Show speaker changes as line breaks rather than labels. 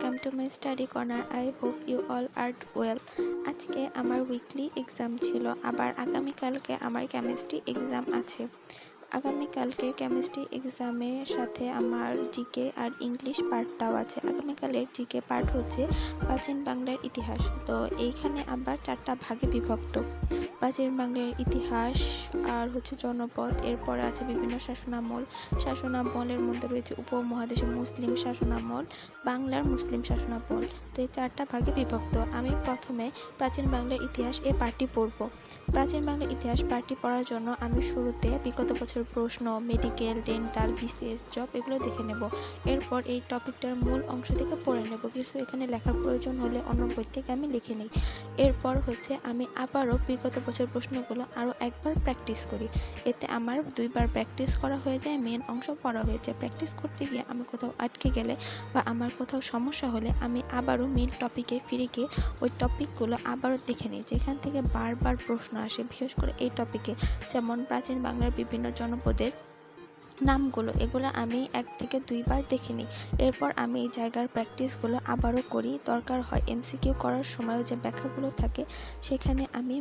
Welcome to my study corner. I hope you all are well. আজকে আমার weekly exam ছিল, আবার আগামীকালকে আমার কেমিস্ট্রি এক্সাম আছে। আগামীকালকে কেমিস্ট্রি এক্সামের সাথে আমার জিকে আর ইংলিশ পার্টটাও আছে। আগামীকালের জিকে পার্ট হচ্ছে প্রাচীন বাংলার ইতিহাস। তো এইখানে আবার 4টা ভাগে বিভক্ত। প্রাচীন বাংলার ইতিহাস আর হচ্ছে জনপদ, এরপরে আছে বিভিন্ন শাসনামলের মধ্যে রয়েছে উপমহাদেশের মুসলিম শাসনামল, বাংলার মুসলিম শাসনামল। তো এই 4টা ভাগে বিভক্ত। আমি প্রথমে প্রাচীন বাংলার ইতিহাস এই পার্টটি পড়ব। প্রাচীন বাংলার ইতিহাস পার্টটি পড়ার জন্য আমি শুরুতে বিগত বছর প্রশ্ন, মেডিকেল, ডেন্টাল, বিসিএস, জব এগুলো দেখে নেব। এরপর এই টপিকটার মূল অংশ থেকে পড়ে নেব, কিছু এখানে লেখার প্রয়োজন হলে অন্য বই থেকে আমি লিখে নিই। এরপর হচ্ছে আমি আবারও বিগত বছর প্রশ্নগুলো আরও একবার প্র্যাকটিস করি। এতে আমার 2বার প্র্যাকটিস করা হয়ে যায়, মেন অংশ পড়া হয়ে যায়। প্র্যাকটিস করতে গিয়ে আমি কোথাও আটকে গেলে বা আমার কোথাও সমস্যা হলে আমি আবারও মেন টপিকে ফিরে গিয়ে ওই টপিকগুলো আবারও দেখে নিই, যেখান থেকে বারবার প্রশ্ন আসে, বিশেষ করে এই টপিকে, যেমন প্রাচীন বাংলার বিভিন্ন জনপদের নামগুলো, এগুলো আমি 1 থেকে 2বার দেখে নিই। এরপর আমি এই জায়গার প্র্যাকটিসগুলো আবারও করি। দরকার হয় এমসিকিউ করার সময়ও যে ব্যাখ্যাগুলো থাকে সেখানে আমি